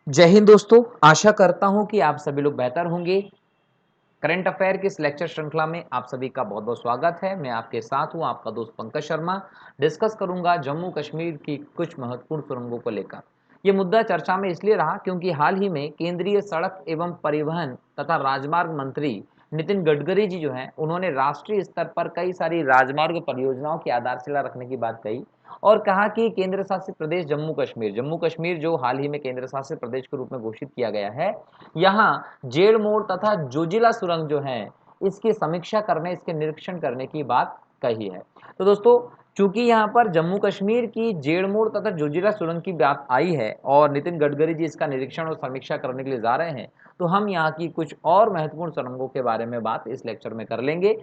जय हिंद दोस्तों, आशा करता हूं कि आप सभी लोग बेहतर होंगे। करंट अफेयर की इस लेक्चर श्रृंखला में आप सभी का बहुत-बहुत स्वागत है। मैं आपके साथ हूं, आपका दोस्त पंकज शर्मा। डिस्कस करूंगा जम्मू कश्मीर की कुछ महत्वपूर्ण सुरंगों को लेकर। ये मुद्दा चर्चा में इसलिए रहा क्योंकि हाल ही में केंद्रीय सड़क एवं परिवहन तथा राजमार्ग मंत्री नितिन गडकरी जी जो हैं, उन्होंने राष्ट्रीय स्तर पर कई सारी राजमार्ग परियोजनाओं की आधारशिला रखने की बात कही और कहा कि केंद्र शासित प्रदेश जम्मू कश्मीर जो हाल ही में केंद्र शासित प्रदेश के रूप में घोषित किया गया है, यहाँ जेल मोड़ तथा जोजिला सुरंग जो है, इसकी समीक्षा करने, इसके निरीक्षण करने की बात कही है। तो दोस्तों, चूंकि यहाँ पर जम्मू कश्मीर की जेड़मोड़ तथा जोजिला सुरंग की बात आई है और नितिन गडकरी जी इसका निरीक्षण और समीक्षा करने के लिए जा रहे हैं, तो हम यहाँ की कुछ और महत्वपूर्ण सुरंगों के बारे में बात इस लेक्चर में कर लेंगे।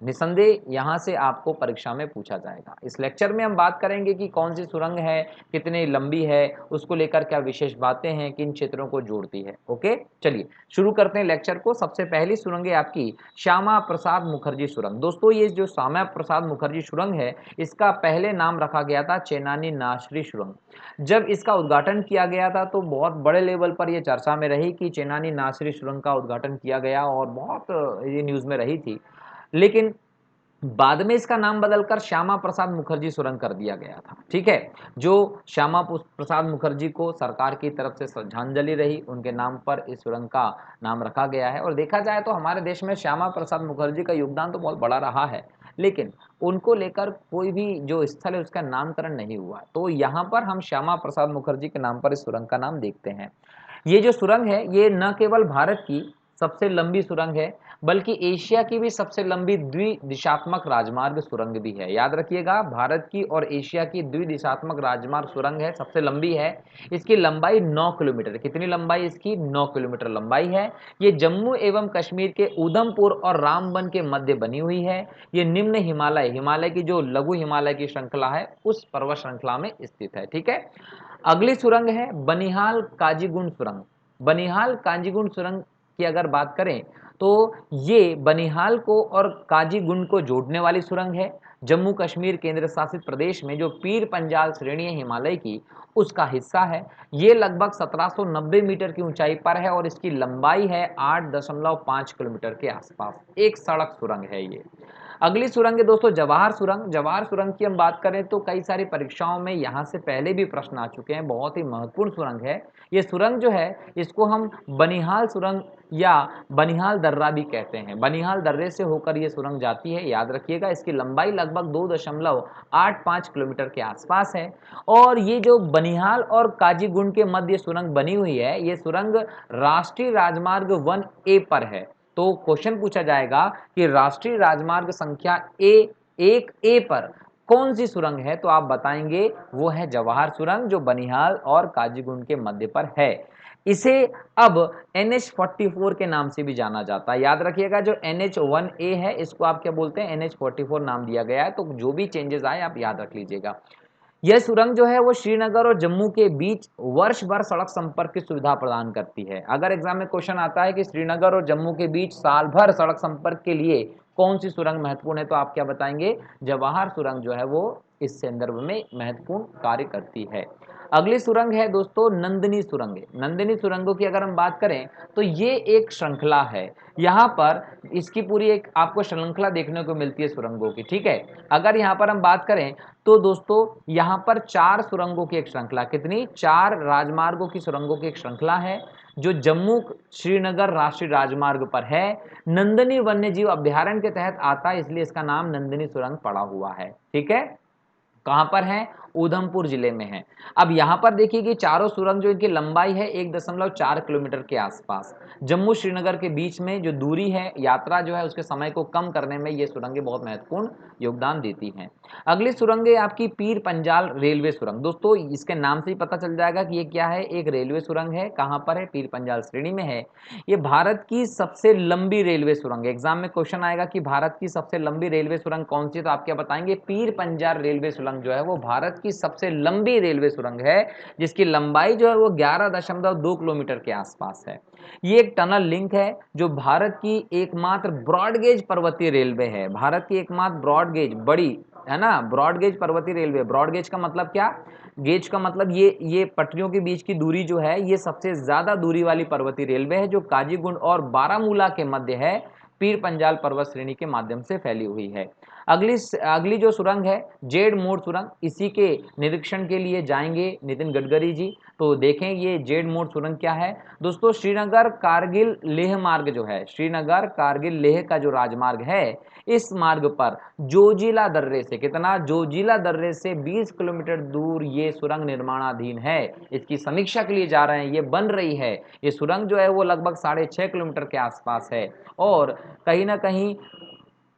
निसंदेह यहाँ से आपको परीक्षा में पूछा जाएगा। इस लेक्चर में हम बात करेंगे कि कौन सी सुरंग है, कितनी लंबी है, उसको लेकर क्या विशेष बातें हैं, किन क्षेत्रों को जोड़ती है। ओके, चलिए शुरू करते हैं लेक्चर को। सबसे पहली सुरंग है आपकी श्यामा प्रसाद मुखर्जी सुरंग। दोस्तों, ये जो श्यामा प्रसाद मुखर्जी सुरंग है, इसका पहले नाम रखा गया था चेनानी नासरी सुरंग। जब इसका उद्घाटन किया गया था तो बहुत बड़े लेवल पर यह चर्चा में रही कि चेनानी नासरी सुरंग का उद्घाटन किया गया और बहुत ये न्यूज में रही थी। लेकिन बाद में इसका नाम बदलकर श्यामा प्रसाद मुखर्जी सुरंग कर दिया गया था। ठीक है, जो श्यामा प्रसाद मुखर्जी को सरकार की तरफ से श्रद्धांजलि रही, उनके नाम पर इस सुरंग का नाम रखा गया है। और देखा जाए तो हमारे देश में श्यामा प्रसाद मुखर्जी का योगदान तो बहुत बड़ा रहा है, लेकिन उनको लेकर कोई भी जो स्थल है उसका नामकरण नहीं हुआ। तो यहाँ पर हम श्यामा प्रसाद मुखर्जी के नाम पर इस सुरंग का नाम देखते हैं। ये जो सुरंग है, ये न केवल भारत की सबसे लंबी सुरंग है, बल्कि एशिया की भी सबसे लंबी द्विदिशात्मक राजमार्ग सुरंग भी है। याद रखिएगा, भारत की और एशिया की द्विदिशात्मक राजमार्ग सुरंग है, सबसे लंबी है। इसकी लंबाई 9 किलोमीटर। कितनी लंबाई इसकी? 9 किलोमीटर लंबाई है। ये जम्मू एवं कश्मीर के उधमपुर और रामबन के मध्य बनी हुई है। ये निम्न हिमालय की जो लघु हिमालय की श्रृंखला है, उस पर्वत श्रृंखला में स्थित है। ठीक है, अगली सुरंग है बनिहाल काजीगुंड सुरंग। बनिहाल काजीगुंड सुरंग की अगर बात करें तो ये बनिहाल को और काजीगुंड को जोड़ने वाली सुरंग है। जम्मू कश्मीर केंद्र शासित प्रदेश में जो पीर पंजाल श्रेणी है हिमालय की, उसका हिस्सा है। ये लगभग 1790 मीटर की ऊंचाई पर है और इसकी लंबाई है 8.5 किलोमीटर के आसपास। एक सड़क सुरंग है ये। अगली सुरंग है दोस्तों जवाहर सुरंग। जवाहर सुरंग की हम बात करें तो कई सारी परीक्षाओं में यहाँ से पहले भी प्रश्न आ चुके हैं। बहुत ही महत्वपूर्ण सुरंग है ये सुरंग जो है। इसको हम बनिहाल सुरंग या बनिहाल दर्रा भी कहते हैं। बनिहाल दर्रे से होकर ये सुरंग जाती है। याद रखिएगा, इसकी लंबाई लगभग 2.85 किलोमीटर के आसपास है। और ये जो बनिहाल और काजीगुंड के मध्य सुरंग बनी हुई है, ये सुरंग राष्ट्रीय राजमार्ग 1A पर है। तो क्वेश्चन पूछा जाएगा कि राष्ट्रीय राजमार्ग संख्या A1A पर कौन सी सुरंग है, तो आप बताएंगे वो है जवाहर सुरंग, जो बनिहाल और काजीगुंड के मध्य पर है। इसे अब NH44 के नाम से भी जाना जाता है। याद रखिएगा, जो NH1A है, इसको आप क्या बोलते हैं? NH44 नाम दिया गया है। तो जो भी चेंजेस आए आप याद रख लीजिएगा। यह सुरंग जो है वो श्रीनगर और जम्मू के बीच वर्ष भर सड़क संपर्क की सुविधा प्रदान करती है। अगर एग्जाम में क्वेश्चन आता है कि श्रीनगर और जम्मू के बीच साल भर सड़क संपर्क के लिए कौन सी सुरंग महत्वपूर्ण है, तो आप क्या बताएंगे? जवाहर सुरंग जो है वो इस संदर्भ में महत्वपूर्ण कार्य करती है। अगली सुरंग है दोस्तों नंदिनी सुरंग। नंदिनी सुरंगों की अगर हम बात करें तो ये एक श्रृंखला है। यहाँ पर इसकी पूरी एक आपको श्रृंखला देखने को मिलती है सुरंगों की। ठीक है, अगर यहाँ पर हम बात करें तो दोस्तों यहाँ पर 4 सुरंगों की एक श्रृंखला, कितनी? 4 राजमार्गों की सुरंगों की एक श्रृंखला है, जो जम्मू श्रीनगर राष्ट्रीय राजमार्ग पर है। नंदिनी वन्य जीव अभ्यारण्य के तहत आता है, इसलिए इसका नाम नंदिनी सुरंग पड़ा हुआ है। ठीक है, कहां पर है? उधमपुर जिले में है। अब यहां पर देखिए कि चारों सुरंग जो इनकी लंबाई है 1.4 किलोमीटर के आसपास। जम्मू श्रीनगर के बीच में जो दूरी है, यात्रा जो है, उसके समय को कम करने में ये सुरंगें बहुत महत्वपूर्ण योगदान देती हैं। अगली सुरंग है आपकी पीर पंजाल रेलवे सुरंग। दोस्तों, इसके नाम से ही पता चल जाएगा कि ये क्या है, एक रेलवे सुरंग है। कहां पर है? पीर पंजाल श्रेणी में है। ये भारत की सबसे लंबी रेलवे सुरंग है। एग्जाम में क्वेश्चन आएगा कि भारत की सबसे लंबी रेलवे सुरंग कौन सी है, तो आप क्या बताएंगे? पीर पंजाल रेलवे सुरंग जो है वो भारत भारत की सबसे लंबी रेलवे सुरंग है, जिसकी लंबाई जो है वो 11.2 किलोमीटर के आसपास है। ये एक टनल लिंक है जो भारत की एकमात्र ब्रॉडगेज पर्वतीय रेलवे है। भारत की एकमात्र ब्रॉडगेज, बड़ी है ना, ब्रॉडगेज पर्वतीय रेलवे। ब्रॉडगेज का मतलब क्या? गेज का मतलब ये पटरियों के बीच की दूरी जो है, ये सबसे ज्यादा दूरी वाली पर्वतीय रेलवे है, जो काजीगुंड और बारामूला के मध्य है, पीर पंजाल पर्वत श्रेणी के माध्यम से फैली हुई है। अगली जो सुरंग है जेड मोड़ सुरंग, इसी के निरीक्षण के लिए जाएंगे नितिन गडकरी जी। तो देखें ये जेड मोड़ सुरंग क्या है दोस्तों। श्रीनगर कारगिल लेह मार्ग जो है, श्रीनगर कारगिल लेह का जो राजमार्ग है, इस मार्ग पर जोजिला दर्रे से, कितना, जोजिला दर्रे से 20 किलोमीटर दूर ये सुरंग निर्माणाधीन है। इसकी समीक्षा के लिए जा रहे हैं, ये बन रही है। ये सुरंग जो है वो लगभग 6.5 किलोमीटर के आसपास है और कहीं ना कहीं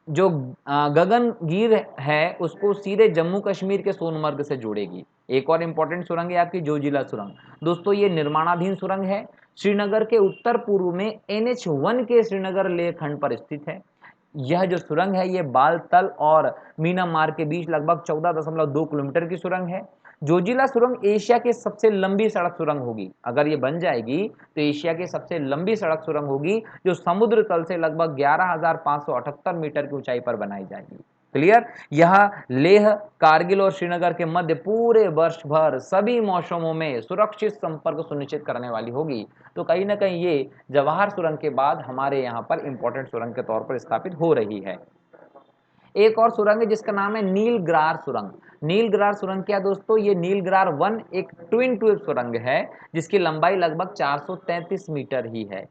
जो गगनगीर है उसको सीधे जम्मू कश्मीर के सोनमर्ग से जोड़ेगी। एक और इंपॉर्टेंट सुरंग है आपकी जोजिला सुरंग। दोस्तों ये निर्माणाधीन सुरंग है, श्रीनगर के उत्तर पूर्व में NH1 के श्रीनगर लेह खंड पर स्थित है। यह जो सुरंग है ये बालतल और मीनामार के बीच लगभग 14.2 किलोमीटर की सुरंग है। जोजिला सुरंग एशिया की सबसे लंबी सड़क सुरंग होगी। अगर ये बन जाएगी तो एशिया की सबसे लंबी सड़क सुरंग होगी, जो समुद्र तल से लगभग 11,578 मीटर की ऊंचाई पर बनाई जाएगी। क्लियर? यह लेह, कारगिल और श्रीनगर के मध्य पूरे वर्ष भर सभी मौसमों में सुरक्षित संपर्क सुनिश्चित करने वाली होगी। तो कहीं ना कहीं ये जवाहर सुरंग के बाद हमारे यहाँ पर इंपॉर्टेंट सुरंग के तौर पर स्थापित हो रही है। एक और सुरंग है जिसका नाम है नीलग्रार सुरंग। नीलग्रार सुरंग क्या दोस्तों? ये नीलग्रार 1 एक ट्विन ट्यूब सुरंग है, जिसकी लंबाई लगभग 433 मीटर ही है।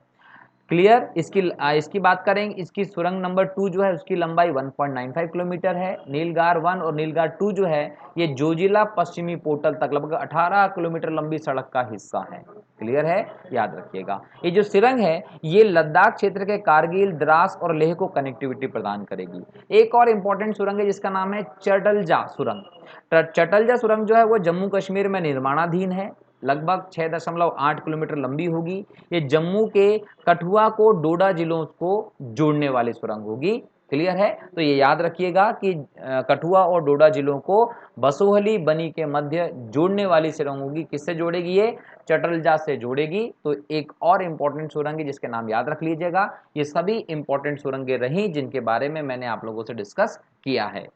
क्लियर? इसकी बात करें, इसकी सुरंग नंबर 2 जो है उसकी लंबाई 1.95 किलोमीटर है। नीलगार 1 और नीलगार 2 जो है ये जोजिला पश्चिमी पोर्टल तक लगभग 18 किलोमीटर लंबी सड़क का हिस्सा है। क्लियर है? याद रखिएगा। ये जो सुरंग है ये लद्दाख क्षेत्र के कारगिल, द्रास और लेह को कनेक्टिविटी प्रदान करेगी। एक और इंपॉर्टेंट सुरंग है जिसका नाम है चटलजा सुरंग। चटलजा सुरंग जो है वो जम्मू कश्मीर में निर्माणाधीन है, लगभग 6.8 किलोमीटर लंबी होगी। ये जम्मू के कठुआ को डोडा जिलों को जोड़ने वाली सुरंग होगी। क्लियर है? तो ये याद रखिएगा कि कठुआ और डोडा जिलों को बसोहली बनी के मध्य जोड़ने वाली सुरंग होगी। किससे जोड़ेगी? ये चटलजा से जोड़ेगी। तो एक और इंपॉर्टेंट सुरंग है जिसके नाम याद रख लीजिएगा। ये सभी इंपॉर्टेंट सुरंगें रही जिनके बारे में मैंने आप लोगों से डिस्कस किया है।